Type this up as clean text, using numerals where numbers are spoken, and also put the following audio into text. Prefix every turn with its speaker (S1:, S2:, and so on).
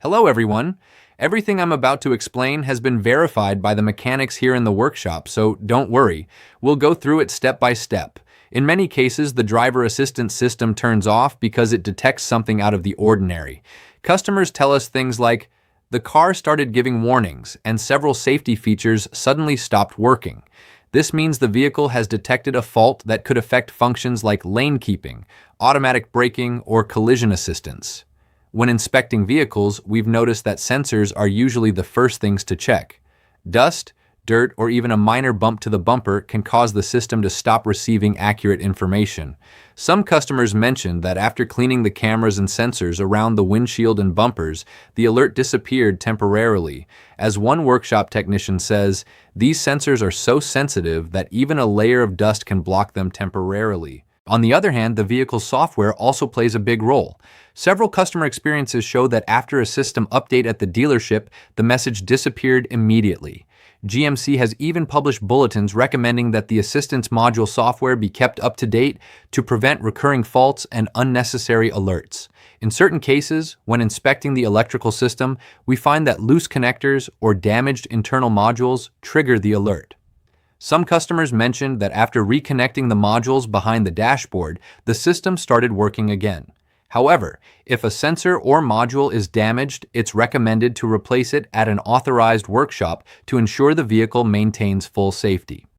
S1: Hello everyone! Everything I'm about to explain has been verified by the mechanics here in the workshop, so don't worry. We'll go through it step by step. In many cases, the driver assistance system turns off because it detects something out of the ordinary. Customers tell us things like, the car started giving warnings and several safety features suddenly stopped working. This means the vehicle has detected a fault that could affect functions like lane keeping, automatic braking, or collision assistance. When inspecting vehicles, we've noticed that sensors are usually the first things to check. Dust, dirt, or even a minor bump to the bumper can cause the system to stop receiving accurate information. Some customers mentioned that after cleaning the cameras and sensors around the windshield and bumpers, the alert disappeared temporarily. As one workshop technician says, these sensors are so sensitive that even a layer of dust can block them temporarily. On the other hand, the vehicle's software also plays a big role. Several customer experiences show that after a system update at the dealership, the message disappeared immediately. GMC has even published bulletins recommending that the assistance module software be kept up to date to prevent recurring faults and unnecessary alerts. In certain cases, when inspecting the electrical system, we find that loose connectors or damaged internal modules trigger the alert. Some customers mentioned that after reconnecting the modules behind the dashboard, the system started working again. However, if a sensor or module is damaged, it's recommended to replace it at an authorized workshop to ensure the vehicle maintains full safety.